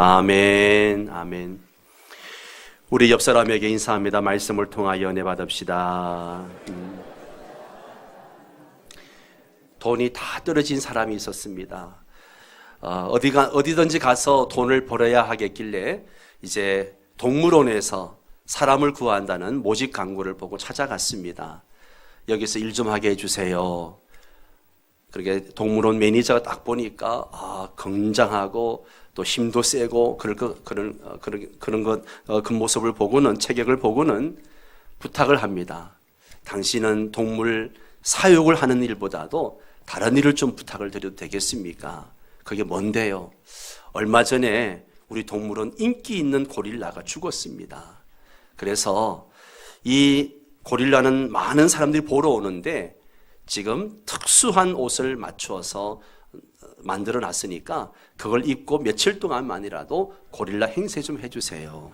아멘, 아멘. 우리 옆 사람에게 인사합니다. 말씀을 통하여 은혜 받읍시다. 돈이 다 떨어진 사람이 있었습니다. 어디든지 가서 돈을 벌어야 하겠길래 이제 동물원에서 사람을 구한다는 모집 광고를 보고 찾아갔습니다. 여기서 일 좀 하게 해주세요. 그렇게 동물원 매니저가 딱 보니까 건장하고 또 힘도 세고 그 모습을 보고는, 체격을 보고는 부탁을 합니다. 당신은 동물 사육을 하는 일보다도 다른 일을 좀 부탁을 드려도 되겠습니까? 그게 뭔데요? 얼마 전에 우리 동물원 인기 있는 고릴라가 죽었습니다. 그래서 이 고릴라는 많은 사람들이 보러 오는데 지금 특수한 옷을 맞추어서 만들어 놨으니까 그걸 입고 며칠 동안만이라도 고릴라 행세 좀 해주세요.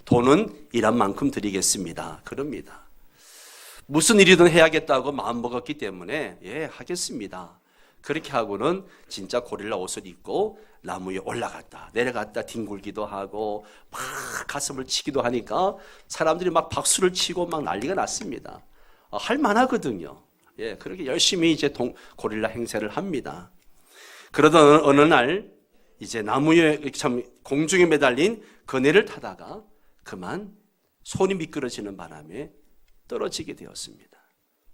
돈은 일한 만큼 드리겠습니다. 그럽니다. 무슨 일이든 해야겠다고 마음먹었기 때문에 하겠습니다. 그렇게 하고는 진짜 고릴라 옷을 입고 나무에 올라갔다 내려갔다 뒹굴기도 하고 막 가슴을 치기도 하니까 사람들이 막 박수를 치고 막 난리가 났습니다. 할 만하거든요. 그렇게 열심히 이제 고릴라 행세를 합니다. 그러던 어느 날 이제 나무에 참 공중에 매달린 그네를 타다가 그만 손이 미끄러지는 바람에 떨어지게 되었습니다.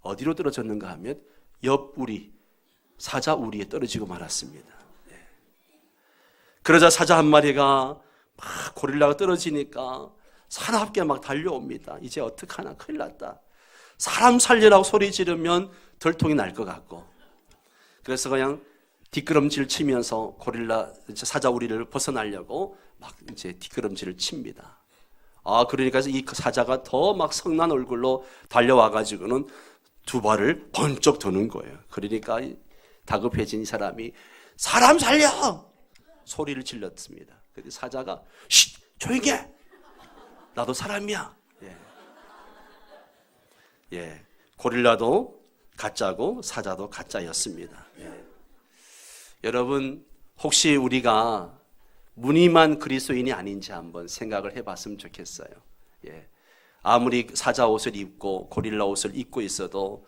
어디로 떨어졌는가 하면 옆 우리, 사자 우리에 떨어지고 말았습니다. 그러자 사자 한 마리가 막 고릴라가 떨어지니까 사납게 막 달려옵니다. 이제 어떡하나, 큰일 났다. 사람 살리라고 소리 지르면 들통이 날 것 같고, 그래서 그냥 뒷걸음질 치면서 고릴라 사자 우리를 벗어나려고 막 이제 뒷걸음질을 칩니다. 그러니까 이 사자가 더 막 성난 얼굴로 달려와가지고는 두 발을 번쩍 드는 거예요. 그러니까 다급해진 이 사람이 사람 살려! 소리를 질렀습니다. 그래서 사자가 쉿! 조용히 해! 나도 사람이야. 고릴라도 가짜고 사자도 가짜였습니다. 여러분, 혹시 우리가 무늬만 그리스도인이 아닌지 한번 생각을 해봤으면 좋겠어요. 아무리 사자 옷을 입고 고릴라 옷을 입고 있어도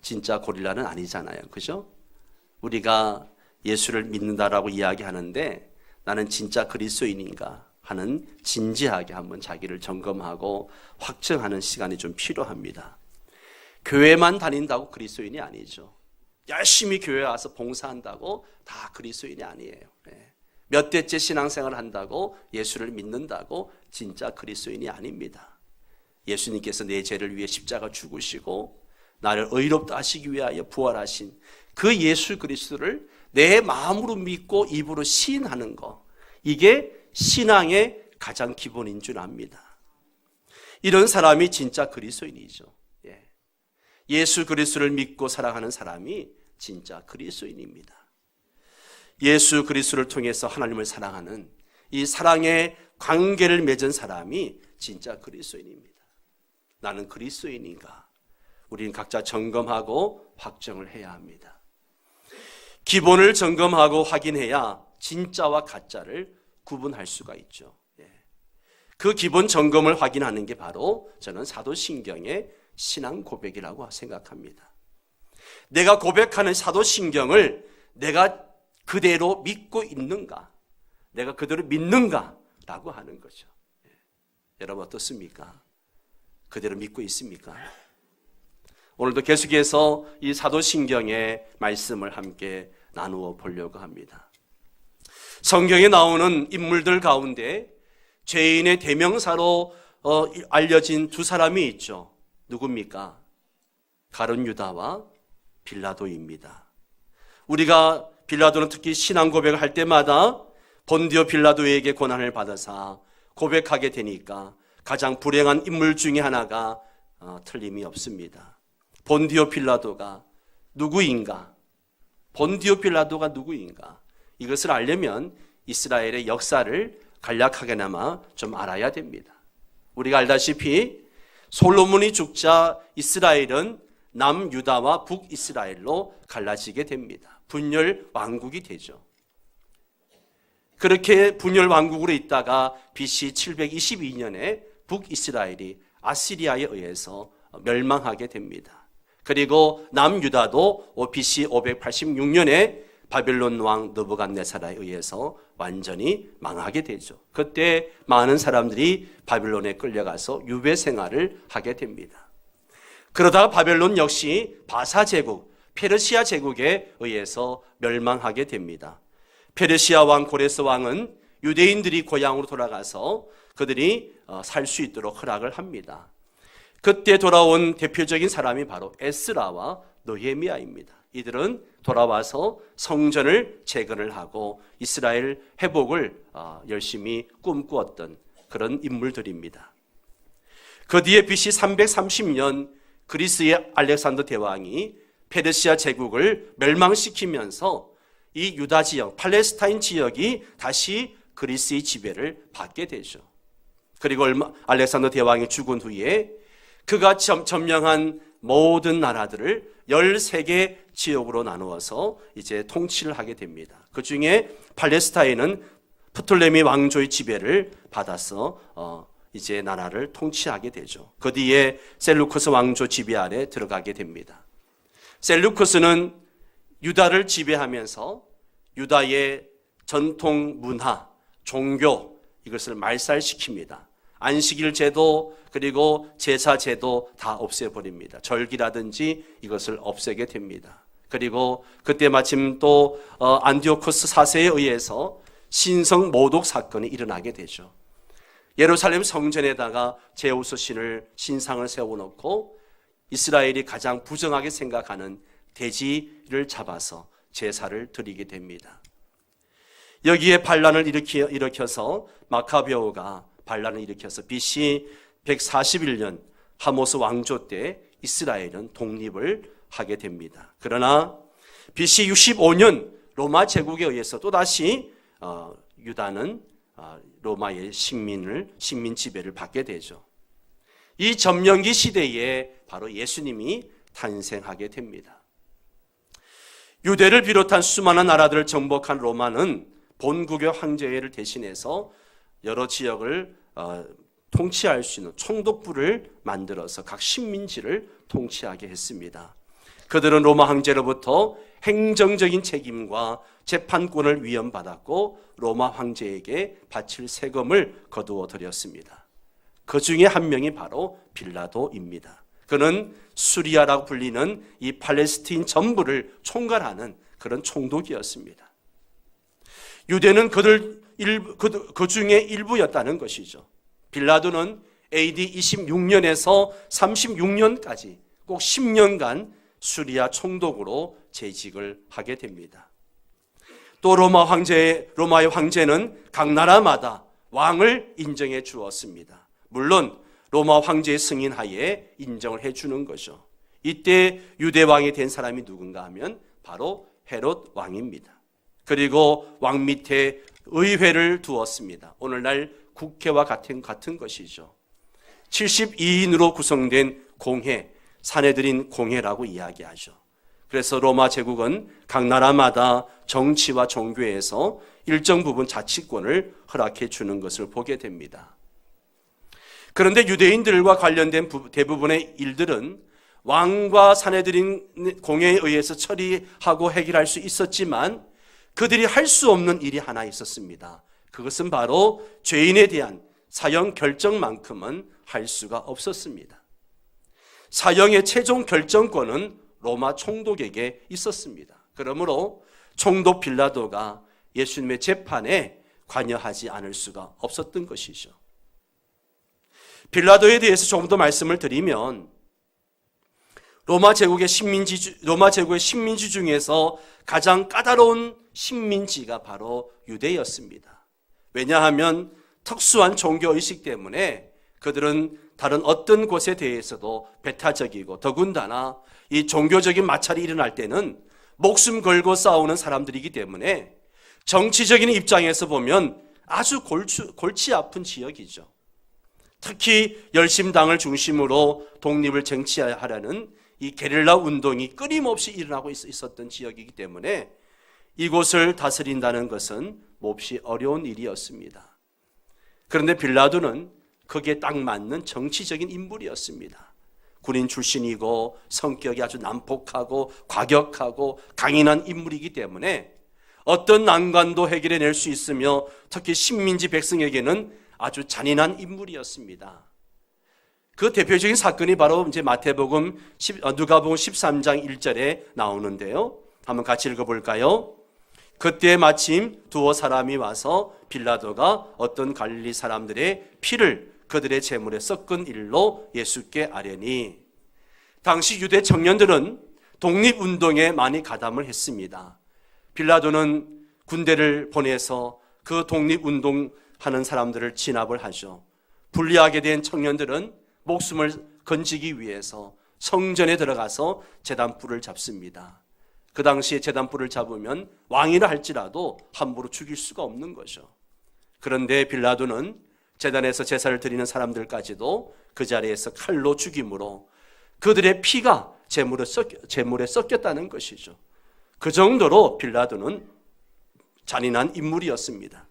진짜 고릴라는 아니잖아요. 그죠? 우리가 예수를 믿는다라고 이야기하는데 나는 진짜 그리스도인인가 하는 진지하게 한번 자기를 점검하고 확증하는 시간이 좀 필요합니다. 교회만 다닌다고 그리스도인이 아니죠. 열심히 교회 와서 봉사한다고 다 그리스도인이 아니에요. 몇 대째 신앙생활을 한다고 예수를 믿는다고 진짜 그리스도인이 아닙니다. 예수님께서 내 죄를 위해 십자가 죽으시고 나를 의롭다 하시기 위하여 부활하신 그 예수 그리스도를 내 마음으로 믿고 입으로 시인하는 것, 이게 신앙의 가장 기본인 줄 압니다. 이런 사람이 진짜 그리스도인이죠. 예수 그리스도를 믿고 살아가는 사람이 진짜 그리스도인입니다. 예수 그리스도를 통해서 하나님을 사랑하는 이 사랑의 관계를 맺은 사람이 진짜 그리스도인입니다. 나는 그리스도인인가? 우리는 각자 점검하고 확정을 해야 합니다. 기본을 점검하고 확인해야 진짜와 가짜를 구분할 수가 있죠. 그 기본 점검을 확인하는 게 바로 저는 사도신경의 신앙 고백이라고 생각합니다. 내가 고백하는 사도신경을 내가 그대로 믿고 있는가, 내가 그대로 믿는가라고 하는 거죠. 여러분 어떻습니까? 그대로 믿고 있습니까? 오늘도 계속해서 이 사도신경의 말씀을 함께 나누어 보려고 합니다. 성경에 나오는 인물들 가운데 죄인의 대명사로 알려진 두 사람이 있죠. 누굽니까? 가룟 유다와 빌라도입니다. 우리가 빌라도는 특히 신앙 고백을 할 때마다 본디오 빌라도에게 고난을 받아서 고백하게 되니까 가장 불행한 인물 중에 하나가 틀림이 없습니다. 본디오 빌라도가 누구인가? 본디오 빌라도가 누구인가? 이것을 알려면 이스라엘의 역사를 간략하게나마 좀 알아야 됩니다. 우리가 알다시피 솔로몬이 죽자 이스라엘은 남유다와 북이스라엘로 갈라지게 됩니다. 분열 왕국이 되죠. 그렇게 분열 왕국으로 있다가 BC 722년에 북이스라엘이 아시리아에 의해서 멸망하게 됩니다. 그리고 남유다도 BC 586년에 바벨론 왕 느부갓네살에 의해서 완전히 망하게 되죠. 그때 많은 사람들이 바벨론에 끌려가서 유배 생활을 하게 됩니다. 그러다가 바벨론 역시 바사 제국, 페르시아 제국에 의해서 멸망하게 됩니다. 페르시아 왕 고레스 왕은 유대인들이 고향으로 돌아가서 그들이 살 수 있도록 허락을 합니다. 그때 돌아온 대표적인 사람이 바로 에스라와 느헤미야입니다. 이들은 돌아와서 성전을 재건을 하고 이스라엘 회복을 열심히 꿈꾸었던 그런 인물들입니다. 그 뒤에 BC 330년 그리스의 알렉산더 대왕이 페르시아 제국을 멸망시키면서 이 유다 지역, 팔레스타인 지역이 다시 그리스의 지배를 받게 되죠. 그리고 알렉산더 대왕이 죽은 후에 그가 점령한 모든 나라들을 13개 지역으로 나누어서 이제 통치를 하게 됩니다. 그 중에 팔레스타인은 프톨레미 왕조의 지배를 받아서 이제 나라를 통치하게 되죠. 그 뒤에 셀루쿠스 왕조 지배 아래 들어가게 됩니다. 셀루쿠스는 유다를 지배하면서 유다의 전통 문화, 종교 이것을 말살시킵니다. 안식일 제도 그리고 제사 제도 다 없애버립니다. 절기라든지 이것을 없애게 됩니다. 그리고 그때 마침 또 안티오코스 4세에 의해서 신성 모독 사건이 일어나게 되죠. 예루살렘 성전에다가 제우스 신을 신상을 세워놓고 이스라엘이 가장 부정하게 생각하는 돼지를 잡아서 제사를 드리게 됩니다. 여기에 반란을 일으켜서 마카베오가 반란을 일으켜서 BC 141년 하모스 왕조 때 이스라엘은 독립을 하게 됩니다. 그러나 BC 65년 로마 제국에 의해서 또다시 유다는 로마의 식민 지배를 받게 되죠. 이 점령기 시대에 바로 예수님이 탄생하게 됩니다. 유대를 비롯한 수많은 나라들을 정복한 로마는 본국의 황제를 대신해서 여러 지역을 통치할 수 있는 총독부를 만들어서 각 식민지를 통치하게 했습니다. 그들은 로마 황제로부터 행정적인 책임과 재판권을 위임받았고 로마 황제에게 바칠 세금을 거두어 드렸습니다. 그 중에 한 명이 바로 빌라도입니다. 그는 수리아라고 불리는 이 팔레스틴 전부를 총괄하는 그런 총독이었습니다. 유대는 그 중에 일부였다는 것이죠. 빌라도는 AD 26년에서 36년까지 꼭 10년간 수리아 총독으로 재직을 하게 됩니다. 또 로마의 황제는 각 나라마다 왕을 인정해 주었습니다. 물론 로마 황제의 승인 하에 인정을 해주는 거죠. 이때 유대 왕이 된 사람이 누군가 하면 바로 헤롯 왕입니다. 그리고 왕 밑에 의회를 두었습니다. 오늘날 국회와 같은 것이죠. 72인으로 구성된 공회, 사내들인 공회라고 이야기하죠. 그래서 로마 제국은 각 나라마다 정치와 종교에서 일정 부분 자치권을 허락해 주는 것을 보게 됩니다. 그런데 유대인들과 관련된 대부분의 일들은 왕과 사내들인 공회에 의해서 처리하고 해결할 수 있었지만 그들이 할 수 없는 일이 하나 있었습니다. 그것은 바로 죄인에 대한 사형 결정만큼은 할 수가 없었습니다. 사형의 최종 결정권은 로마 총독에게 있었습니다. 그러므로 총독 빌라도가 예수님의 재판에 관여하지 않을 수가 없었던 것이죠. 빌라도에 대해서 조금 더 말씀을 드리면 로마 제국의 식민지 중에서 가장 까다로운 식민지가 바로 유대였습니다. 왜냐하면 특수한 종교의식 때문에 그들은 다른 어떤 곳에 대해서도 배타적이고 더군다나 이 종교적인 마찰이 일어날 때는 목숨 걸고 싸우는 사람들이기 때문에 정치적인 입장에서 보면 아주 골치 아픈 지역이죠. 특히 열심당을 중심으로 독립을 쟁취하려는 이 게릴라 운동이 끊임없이 일어나고 있었던 지역이기 때문에 이곳을 다스린다는 것은 몹시 어려운 일이었습니다. 그런데 빌라도는 거기에 딱 맞는 정치적인 인물이었습니다. 군인 출신이고 성격이 아주 난폭하고 과격하고 강인한 인물이기 때문에 어떤 난관도 해결해낼 수 있으며 특히 식민지 백성에게는 아주 잔인한 인물이었습니다. 그 대표적인 사건이 바로 이제 누가복음 13장 1절에 나오는데요. 한번 같이 읽어볼까요? 그때 마침 두어 사람이 와서 빌라도가 어떤 갈릴리 사람들의 피를 그들의 제물에 섞은 일로 예수께 아뢰니, 당시 유대 청년들은 독립운동에 많이 가담을 했습니다. 빌라도는 군대를 보내서 그 독립운동하는 사람들을 진압을 하죠. 불리하게 된 청년들은 목숨을 건지기 위해서 성전에 들어가서 제단불을 잡습니다. 그 당시에 제단불을 잡으면 왕이라 할지라도 함부로 죽일 수가 없는 거죠. 그런데 빌라도는 제단에서 제사를 드리는 사람들까지도 그 자리에서 칼로 죽임으로 그들의 피가 제물에 섞였다는 것이죠. 그 정도로 빌라도는 잔인한 인물이었습니다.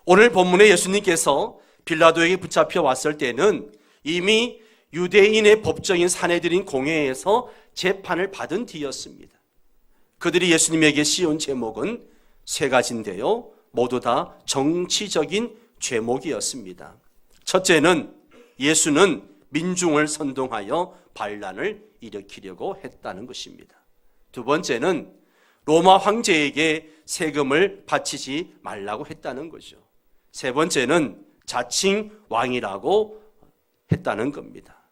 오늘 본문에 예수님께서 빌라도에게 붙잡혀 왔을 때는 이미 유대인의 법정인 산헤드린 공회에서 재판을 받은 뒤였습니다. 그들이 예수님에게 씌운 제목은 세 가지인데요. 모두 다 정치적인 죄목이었습니다. 첫째는 예수는 민중을 선동하여 반란을 일으키려고 했다는 것입니다. 두 번째는 로마 황제에게 세금을 바치지 말라고 했다는 거죠. 세 번째는 자칭 왕이라고 했다는 겁니다.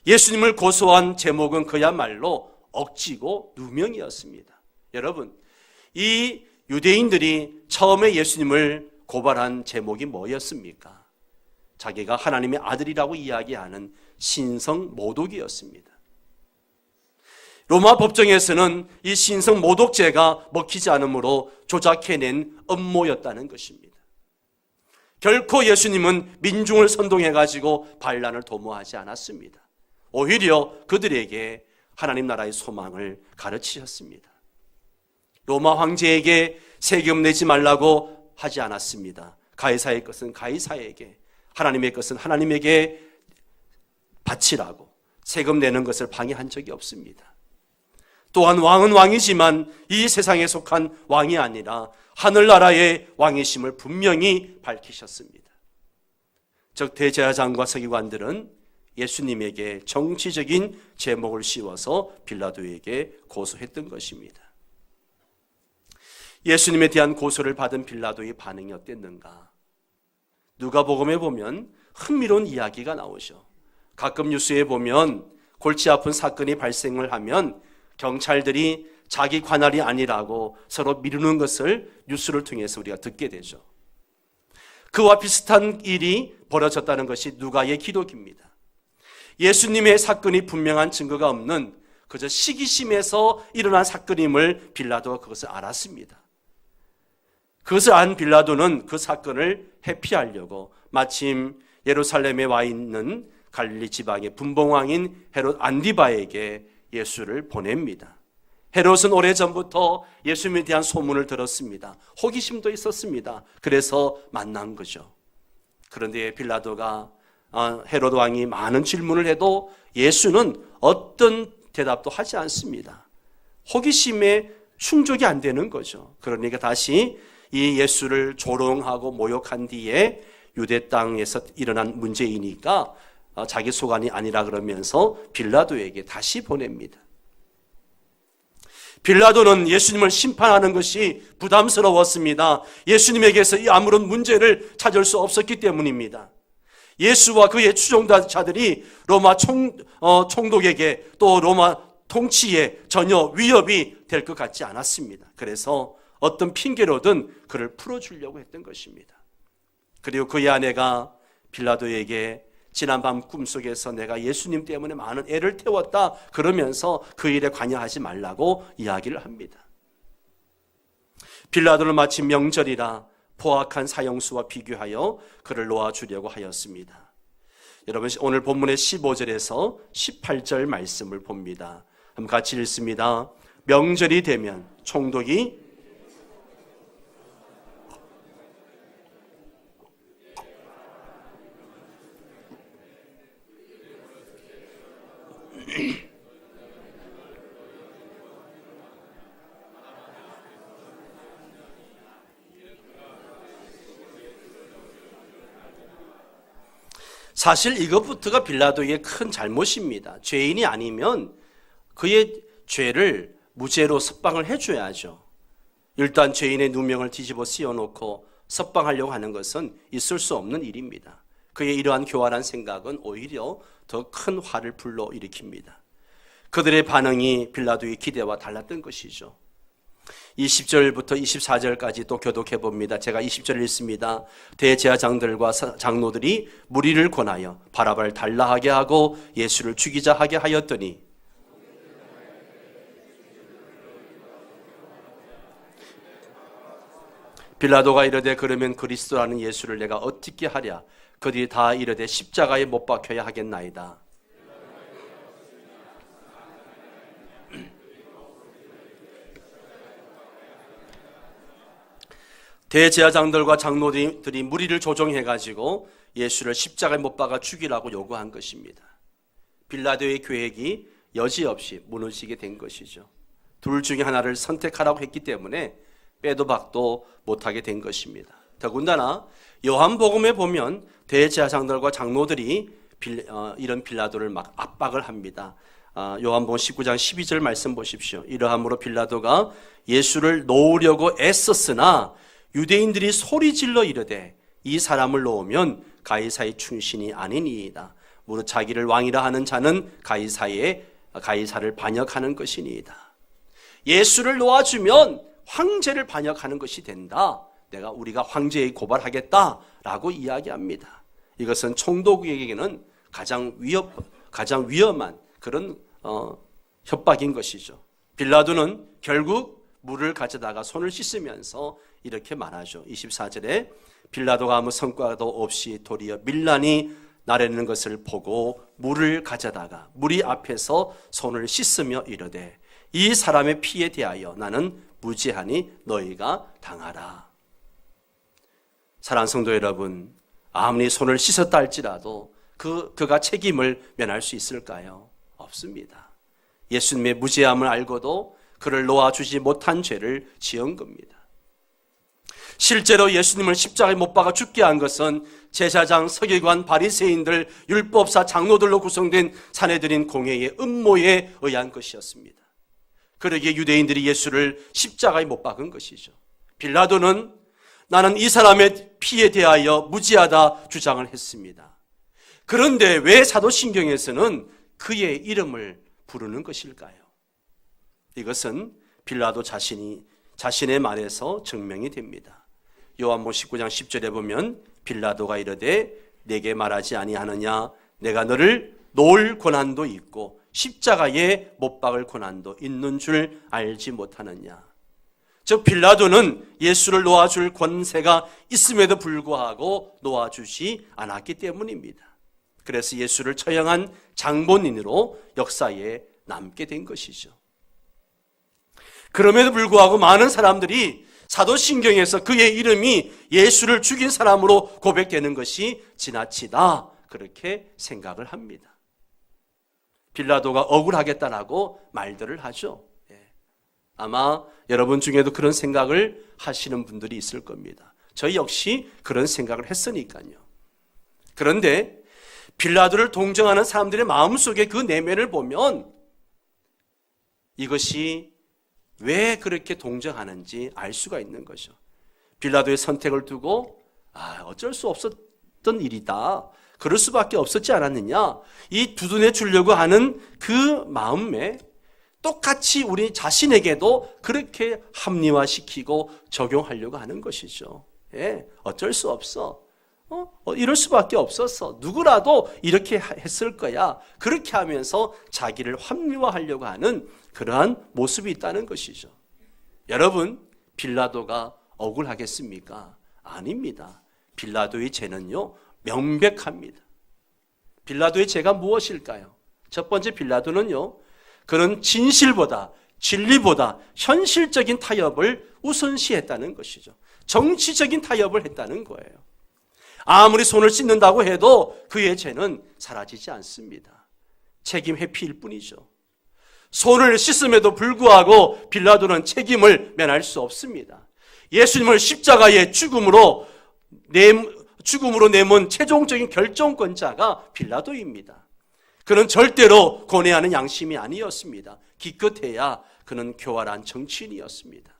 예수님을 고소한 제목은 그야말로 억지고 누명이었습니다. 여러분, 이 유대인들이 처음에 예수님을 고발한 제목이 뭐였습니까? 자기가 하나님의 아들이라고 이야기하는 신성 모독이었습니다. 로마 법정에서는 이 신성 모독죄가 먹히지 않으므로 조작해낸 음모였다는 것입니다. 결코 예수님은 민중을 선동해가지고 반란을 도모하지 않았습니다. 오히려 그들에게 하나님 나라의 소망을 가르치셨습니다. 로마 황제에게 세금 내지 말라고 하지 않았습니다. 가이사의 것은 가이사에게, 하나님의 것은 하나님에게 바치라고 세금 내는 것을 방해한 적이 없습니다. 또한 왕은 왕이지만 이 세상에 속한 왕이 아니라 하늘나라의 왕이심을 분명히 밝히셨습니다. 즉 대제사장과 서기관들은 예수님에게 정치적인 제목을 씌워서 빌라도에게 고소했던 것입니다. 예수님에 대한 고소를 받은 빌라도의 반응이 어땠는가? 누가복음에 보면 흥미로운 이야기가 나오죠. 가끔 뉴스에 보면 골치 아픈 사건이 발생을 하면 경찰들이 자기 관할이 아니라고 서로 미루는 것을 뉴스를 통해서 우리가 듣게 되죠. 그와 비슷한 일이 벌어졌다는 것이 누가의 기록입니다. 예수님의 사건이 분명한 증거가 없는 그저 시기심에서 일어난 사건임을 빌라도가 그것을 알았습니다. 그것을 안 빌라도는 그 사건을 회피하려고 마침 예루살렘에 와 있는 갈릴리 지방의 분봉왕인 헤롯 안디바에게 예수를 보냅니다. 헤롯은 오래전부터 예수님에 대한 소문을 들었습니다. 호기심도 있었습니다. 그래서 만난 거죠. 그런데 빌라도가 헤롯 왕이 많은 질문을 해도 예수는 어떤 대답도 하지 않습니다. 호기심에 충족이 안 되는 거죠. 그러니까 다시 이 예수를 조롱하고 모욕한 뒤에 유대 땅에서 일어난 문제이니까 자기 소관이 아니라 그러면서 빌라도에게 다시 보냅니다. 빌라도는 예수님을 심판하는 것이 부담스러웠습니다. 예수님에게서 아무런 문제를 찾을 수 없었기 때문입니다. 예수와 그의 추종자들이 로마 총독에게 또 로마 통치에 전혀 위협이 될 것 같지 않았습니다. 그래서 어떤 핑계로든 그를 풀어주려고 했던 것입니다. 그리고 그의 아내가 빌라도에게 지난밤 꿈속에서 내가 예수님 때문에 많은 애를 태웠다 그러면서 그 일에 관여하지 말라고 이야기를 합니다. 빌라도는 마치 명절이라 포악한 사형수와 비교하여 그를 놓아주려고 하였습니다. 여러분 오늘 본문의 15절에서 18절 말씀을 봅니다. 한번 같이 읽습니다. 명절이 되면 총독이 사실 이것부터가 빌라도의 큰 잘못입니다. 죄인이 아니면 그의 죄를 무죄로 석방을 해줘야죠. 일단 죄인의 누명을 뒤집어 씌워놓고 석방하려고 하는 것은 있을 수 없는 일입니다. 그의 이러한 교활한 생각은 오히려 더 큰 화를 불러일으킵니다. 그들의 반응이 빌라도의 기대와 달랐던 것이죠. 20절부터 24절까지 또 교독해 봅니다. 제가 20절 읽습니다. 대제사장들과 장로들이 무리를 권하여 바라바를 달라하게 하고 예수를 죽이자 하게 하였더니 빌라도가 이르되 그러면 그리스도라는 예수를 내가 어떻게 하랴? 그들이 다 이르되 십자가에 못 박혀야 하겠나이다. 대제사장들과 장로들이 무리를 조정해가지고 예수를 십자가에 못 박아 죽이라고 요구한 것입니다. 빌라도의 계획이 여지없이 무너지게 된 것이죠. 둘 중에 하나를 선택하라고 했기 때문에 빼도 박도 못하게 된 것입니다. 더군다나 요한복음에 보면 대제사장들과 장로들이 이런 빌라도를 막 압박을 합니다. 요한복음 19장 12절 말씀 보십시오. 이러함으로 빌라도가 예수를 놓으려고 애썼으나 유대인들이 소리질러 이르되 이 사람을 놓으면 가이사의 충신이 아니니이다. 무릇 자기를 왕이라 하는 자는 가이사를 반역하는 것이니이다. 예수를 놓아주면 황제를 반역하는 것이 된다. 우리가 황제에 고발하겠다라고 이야기합니다. 이것은 총독에게는 가장 위험한 그런 협박인 것이죠. 빌라도는 결국 물을 가져다가 손을 씻으면서 이렇게 말하죠. 24절에 빌라도가 아무 성과도 없이 도리어 밀란이 나르는 것을 보고 물을 가져다가 무리 앞에서 손을 씻으며 이르되 이 사람의 피에 대하여 나는 무죄하니 너희가 당하라. 사랑하는 성도 여러분, 아무리 손을 씻었다 할지라도 그가 책임을 면할 수 있을까요? 없습니다. 예수님의 무죄함을 알고도 그를 놓아주지 못한 죄를 지은 겁니다. 실제로 예수님을 십자가에 못 박아 죽게 한 것은 제사장, 서기관, 바리새인들, 율법사, 장로들로 구성된 사내들인 공회의 음모에 의한 것이었습니다. 그러기에 유대인들이 예수를 십자가에 못 박은 것이죠. 빌라도는 나는 이 사람의 피에 대하여 무죄하다 주장을 했습니다. 그런데 왜 사도신경에서는 그의 이름을 부르는 것일까요? 이것은 빌라도 자신의 말에서 증명이 됩니다. 요한복음 19장 10절에 보면 빌라도가 이르되 내게 말하지 아니하느냐 내가 너를 놓을 권한도 있고 십자가에 못 박을 권한도 있는 줄 알지 못하느냐. 즉 빌라도는 예수를 놓아줄 권세가 있음에도 불구하고 놓아주지 않았기 때문입니다. 그래서 예수를 처형한 장본인으로 역사에 남게 된 것이죠. 그럼에도 불구하고 많은 사람들이 사도신경에서 그의 이름이 예수를 죽인 사람으로 고백되는 것이 지나치다 그렇게 생각을 합니다. 빌라도가 억울하겠다라고 말들을 하죠. 아마 여러분 중에도 그런 생각을 하시는 분들이 있을 겁니다. 저희 역시 그런 생각을 했으니까요. 그런데 빌라도를 동정하는 사람들의 마음속에 그 내면을 보면 이것이 왜 그렇게 동정하는지 알 수가 있는 거죠. 빌라도의 선택을 두고 어쩔 수 없었던 일이다. 그럴 수밖에 없었지 않았느냐. 이 두둔해 주려고 하는 그 마음에 똑같이 우리 자신에게도 그렇게 합리화시키고 적용하려고 하는 것이죠. 어쩔 수 없어. 이럴 수밖에 없었어. 누구라도 이렇게 했을 거야. 그렇게 하면서 자기를 합리화하려고 하는 그러한 모습이 있다는 것이죠. 여러분, 빌라도가 억울하겠습니까? 아닙니다. 빌라도의 죄는요, 명백합니다. 빌라도의 죄가 무엇일까요? 첫 번째 빌라도는요, 그는 진실보다 진리보다 현실적인 타협을 우선시했다는 것이죠. 정치적인 타협을 했다는 거예요. 아무리 손을 씻는다고 해도 그의 죄는 사라지지 않습니다. 책임 회피일 뿐이죠. 손을 씻음에도 불구하고 빌라도는 책임을 면할 수 없습니다. 예수님을 십자가의 죽음으로 내몬 최종적인 결정권자가 빌라도입니다. 그는 절대로 고뇌하는 양심이 아니었습니다. 기껏해야 그는 교활한 정치인이었습니다.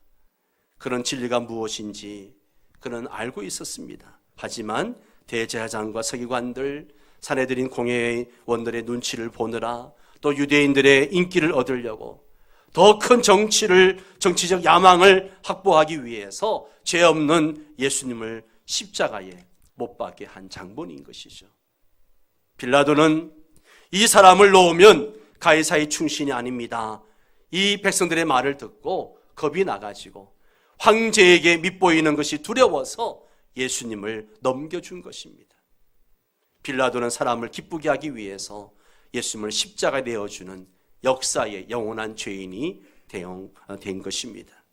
그런 진리가 무엇인지 그는 알고 있었습니다. 하지만 대제사장과 서기관들, 사내들인 공회원들의 눈치를 보느라 또 유대인들의 인기를 얻으려고 더 큰 정치적 야망을 확보하기 위해서 죄 없는 예수님을 십자가에 못 박게 한 장본인 것이죠. 빌라도는 이 사람을 놓으면 가이사의 충신이 아닙니다. 이 백성들의 말을 듣고 겁이 나가지고 황제에게 밉보이는 것이 두려워서 예수님을 넘겨준 것입니다. 빌라도는 사람을 기쁘게 하기 위해서 예수님을 십자가에 내어주는 역사의 영원한 죄인이 된 것입니다.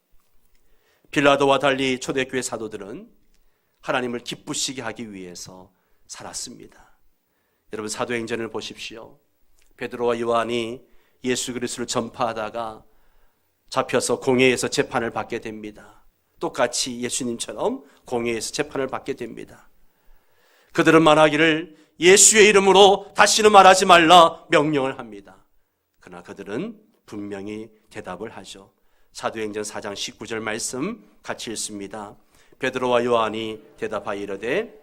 빌라도와 달리 초대교회 사도들은 하나님을 기쁘시게 하기 위해서 살았습니다. 여러분 사도행전을 보십시오. 베드로와 요한이 예수 그리스도를 전파하다가 잡혀서 공회에서 재판을 받게 됩니다. 똑같이 예수님처럼 공회에서 재판을 받게 됩니다. 그들은 말하기를 예수의 이름으로 다시는 말하지 말라 명령을 합니다. 그러나 그들은 분명히 대답을 하죠. 사도행전 4장 19절 말씀 같이 읽습니다. 베드로와 요한이 대답하여 이르되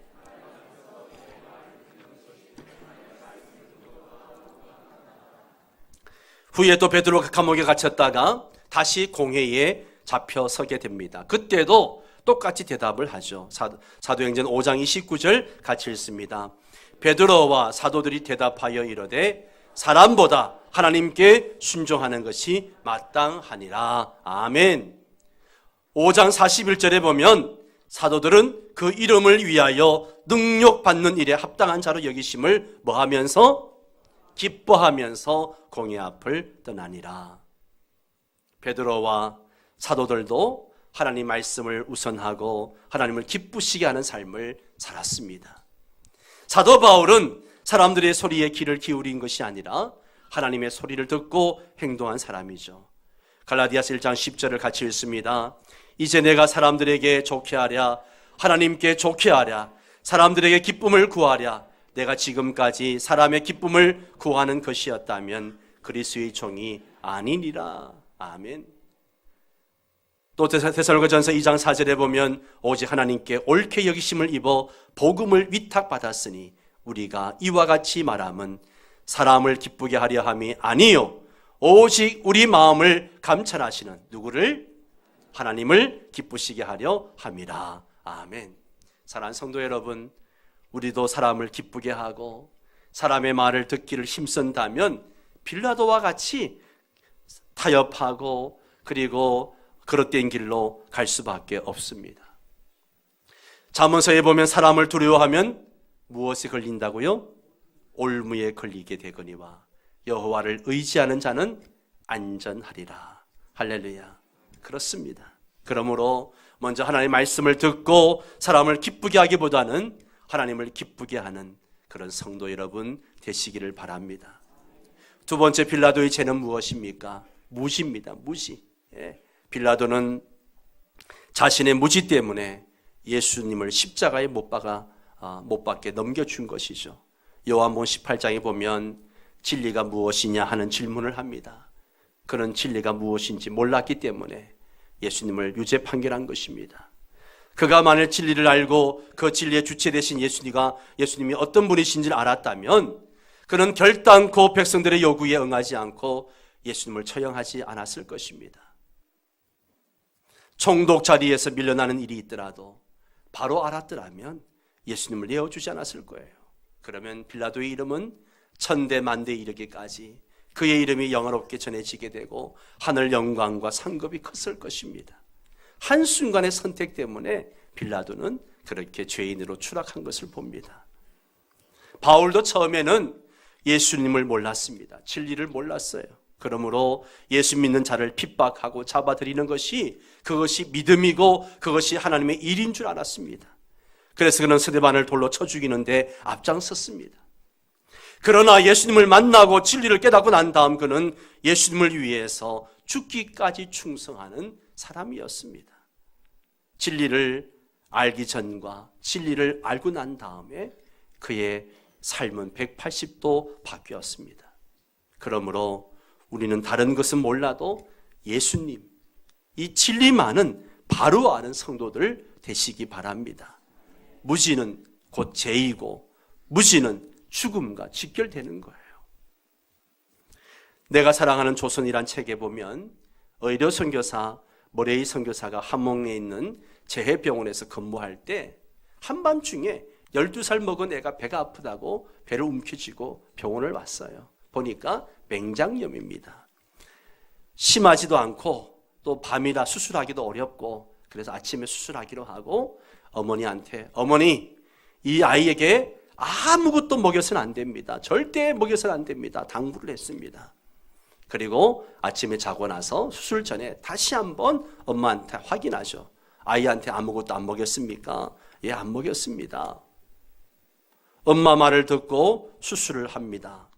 후에 또 베드로가 감옥에 갇혔다가 다시 공회에 잡혀 서게 됩니다. 그때도 똑같이 대답을 하죠. 사도행전 5장 29절 같이 읽습니다. 베드로와 사도들이 대답하여 이르되 사람보다 하나님께 순종하는 것이 마땅하니라. 아멘. 5장 41절에 보면 사도들은 그 이름을 위하여 능력받는 일에 합당한 자로 여기심을 뭐하면서? 기뻐하면서 공회 앞을 떠나니라. 베드로와 사도들도 하나님 말씀을 우선하고 하나님을 기쁘시게 하는 삶을 살았습니다. 사도 바울은 사람들의 소리에 귀를 기울인 것이 아니라 하나님의 소리를 듣고 행동한 사람이죠. 갈라디아서 1장 10절을 같이 읽습니다. 이제 내가 사람들에게 좋게 하랴, 하나님께 좋게 하랴, 사람들에게 기쁨을 구하랴. 내가 지금까지 사람의 기쁨을 구하는 것이었다면 그리스도의 종이 아니니라. 아멘. 또 데살로니가전서 2장 4절에 보면 오직 하나님께 옳게 여기심을 입어 복음을 위탁받았으니 우리가 이와 같이 말함은 사람을 기쁘게 하려 함이 아니요 오직 우리 마음을 감찰하시는 누구를? 하나님을 기쁘시게 하려 함이라. 아멘. 사랑하는 성도 여러분, 우리도 사람을 기쁘게 하고 사람의 말을 듣기를 힘쓴다면 빌라도와 같이 타협하고 그리고 그릇된 길로 갈 수밖에 없습니다. 잠언서에 보면 사람을 두려워하면 무엇에 걸린다고요? 올무에 걸리게 되거니와 여호와를 의지하는 자는 안전하리라. 할렐루야. 그렇습니다. 그러므로 먼저 하나님의 말씀을 듣고 사람을 기쁘게 하기보다는 하나님을 기쁘게 하는 그런 성도 여러분 되시기를 바랍니다. 두 번째 빌라도의 죄는 무엇입니까? 무지입니다. 무지. 빌라도는 자신의 무지 때문에 예수님을 십자가에 못 박게 넘겨준 것이죠. 요한복음 18장에 보면 진리가 무엇이냐 하는 질문을 합니다. 그런 진리가 무엇인지 몰랐기 때문에 예수님을 유죄 판결한 것입니다. 그가 만일 진리를 알고 그 진리의 주체 되신 예수님이 어떤 분이신지를 알았다면 그는 결단코 백성들의 요구에 응하지 않고 예수님을 처형하지 않았을 것입니다. 총독 자리에서 밀려나는 일이 있더라도 바로 알았더라면 예수님을 내어주지 않았을 거예요. 그러면 빌라도의 이름은 천대만대에 이르기까지 그의 이름이 영화롭게 전해지게 되고 하늘 영광과 상급이 컸을 것입니다. 한순간의 선택 때문에 빌라도는 그렇게 죄인으로 추락한 것을 봅니다. 바울도 처음에는 예수님을 몰랐습니다. 진리를 몰랐어요. 그러므로 예수 믿는 자를 핍박하고 잡아들이는 그것이 믿음이고 그것이 하나님의 일인 줄 알았습니다. 그래서 그는 스데반을 돌로 쳐 죽이는데 앞장섰습니다. 그러나 예수님을 만나고 진리를 깨닫고 난 다음 그는 예수님을 위해서 죽기까지 충성하는 사람이었습니다. 진리를 알기 전과 진리를 알고 난 다음에 그의 삶은 180도 바뀌었습니다. 그러므로 우리는 다른 것은 몰라도 예수님, 이 진리만은 바로 아는 성도들 되시기 바랍니다. 무지는 곧 죄이고 무지는 죽음과 직결되는 거예요. 내가 사랑하는 조선이란 책에 보면 의료 선교사 모레이 선교사가 함흥에 있는 재해병원에서 근무할 때 한밤중에 12살 먹은 애가 배가 아프다고 배를 움켜쥐고 병원을 왔어요. 보니까 맹장염입니다. 심하지도 않고 또 밤이라 수술하기도 어렵고 그래서 아침에 수술하기로 하고 어머니한테 어머니 이 아이에게 아무것도 먹여서는 안 됩니다. 절대 먹여서는 안 됩니다. 당부를 했습니다. 그리고 아침에 자고 나서 수술 전에 다시 한번 엄마한테 확인하죠. 아이한테 아무것도 안 먹였습니까? 예, 안 먹였습니다. 엄마 말을 듣고 수술을 합니다.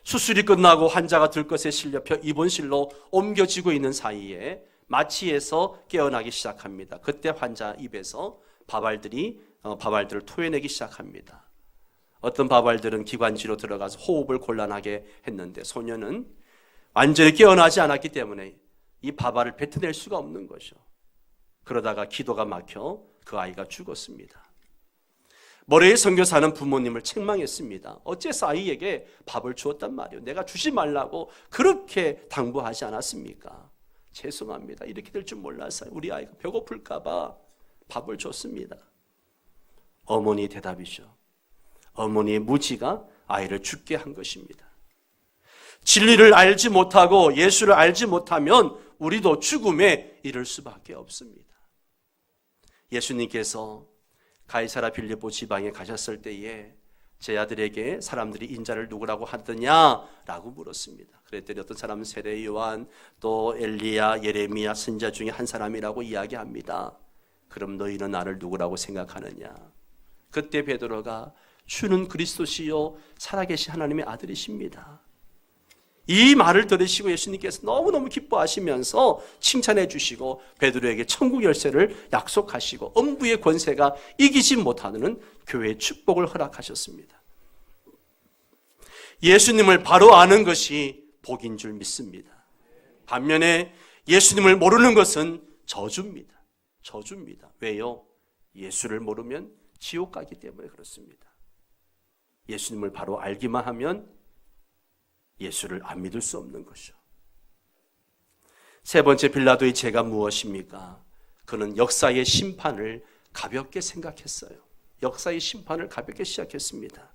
수술이 끝나고 환자가 들것에 실려 입원실로 옮겨지고 있는 사이에 마취에서 깨어나기 시작합니다. 그때 환자 입에서 바발들을 토해내기 시작합니다. 어떤 바발들은 기관지로 들어가서 호흡을 곤란하게 했는데 소녀는 완전히 깨어나지 않았기 때문에 이 바발을 뱉어낼 수가 없는 거죠. 그러다가 기도가 막혀 그 아이가 죽었습니다. 모레이 선교사는 부모님을 책망했습니다. 어째서 아이에게 밥을 주었단 말이에요. 내가 주지 말라고 그렇게 당부하지 않았습니까? 죄송합니다. 이렇게 될 줄 몰랐어요. 우리 아이가 배고플까 봐 밥을 줬습니다. 어머니의 대답이죠. 어머니의 무지가 아이를 죽게 한 것입니다. 진리를 알지 못하고 예수를 알지 못하면 우리도 죽음에 이를 수밖에 없습니다. 예수님께서 가이사라 빌립보 지방에 가셨을 때에 제 아들에게 사람들이 인자를 누구라고 하더냐라고 물었습니다. 그랬더니 어떤 사람은 세례 요한, 또 엘리야, 예레미야 선지자 중에 한 사람이라고 이야기합니다. 그럼 너희는 나를 누구라고 생각하느냐? 그때 베드로가 주는 그리스도시요 살아계신 하나님의 아들이십니다. 이 말을 들으시고 예수님께서 너무너무 기뻐하시면서 칭찬해 주시고 베드로에게 천국 열쇠를 약속하시고 음부의 권세가 이기지 못하는 교회의 축복을 허락하셨습니다. 예수님을 바로 아는 것이 복인 줄 믿습니다. 반면에 예수님을 모르는 것은 저주입니다. 저주입니다. 왜요? 예수를 모르면 지옥 가기 때문에 그렇습니다. 예수님을 바로 알기만 하면 예수를 안 믿을 수 없는 것이죠. 세 번째, 빌라도의 죄가 무엇입니까? 그는 역사의 심판을 가볍게 생각했어요. 역사의 심판을 가볍게 시작했습니다.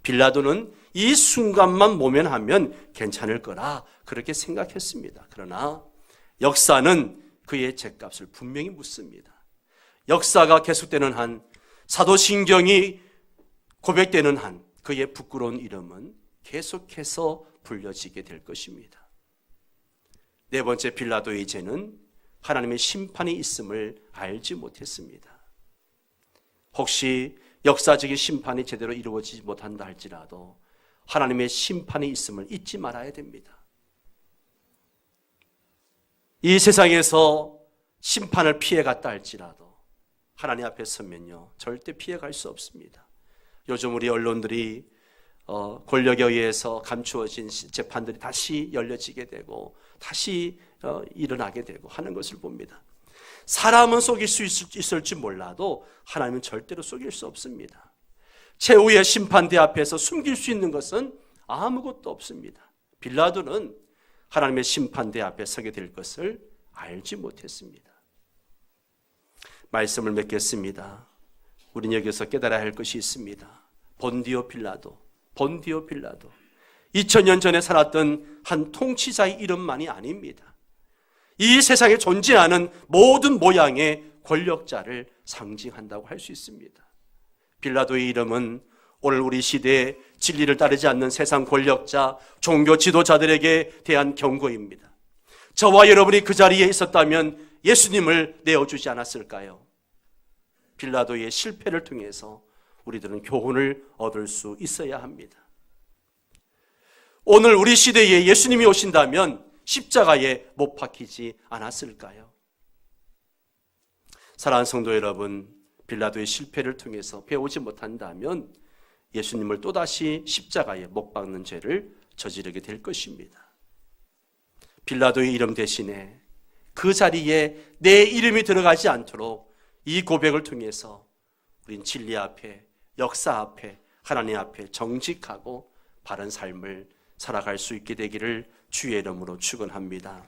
빌라도는 이 순간만 모면하면 괜찮을 거라 그렇게 생각했습니다. 그러나 역사는 그의 죄값을 분명히 묻습니다. 역사가 계속되는 한, 사도신경이 고백되는 한 그의 부끄러운 이름은 계속해서 불려지게 될 것입니다. 네 번째, 빌라도의 죄는 하나님의 심판이 있음을 알지 못했습니다. 혹시 역사적인 심판이 제대로 이루어지지 못한다 할지라도 하나님의 심판이 있음을 잊지 말아야 됩니다. 이 세상에서 심판을 피해갔다 할지라도 하나님 앞에 서면요 절대 피해갈 수 없습니다. 요즘 우리 언론들이 권력에 의해서 감추어진 재판들이 다시 열려지게 되고 다시 일어나게 되고 하는 것을 봅니다. 사람은 속일 수 있을지 몰라도 하나님은 절대로 속일 수 없습니다. 최후의 심판대 앞에서 숨길 수 있는 것은 아무것도 없습니다. 빌라도는 하나님의 심판대 앞에 서게 될 것을 알지 못했습니다. 말씀을 맺겠습니다. 우린 여기서 깨달아야 할 것이 있습니다. 본디오 빌라도 2000년 전에 살았던 한 통치자의 이름만이 아닙니다. 이 세상에 존재하는 모든 모양의 권력자를 상징한다고 할 수 있습니다. 빌라도의 이름은 오늘 우리 시대에 진리를 따르지 않는 세상 권력자, 종교 지도자들에게 대한 경고입니다. 저와 여러분이 그 자리에 있었다면 예수님을 내어주지 않았을까요? 빌라도의 실패를 통해서 우리들은 교훈을 얻을 수 있어야 합니다. 오늘 우리 시대에 예수님이 오신다면 십자가에 못 박히지 않았을까요? 사랑하는 성도 여러분, 빌라도의 실패를 통해서 배우지 못한다면 예수님을 또다시 십자가에 못 박는 죄를 저지르게 될 것입니다. 빌라도의 이름 대신에 그 자리에 내 이름이 들어가지 않도록 이 고백을 통해서 우린 진리 앞에, 역사 앞에, 하나님 앞에 정직하고 바른 삶을 살아갈 수 있게 되기를 주의 이름으로 축원합니다.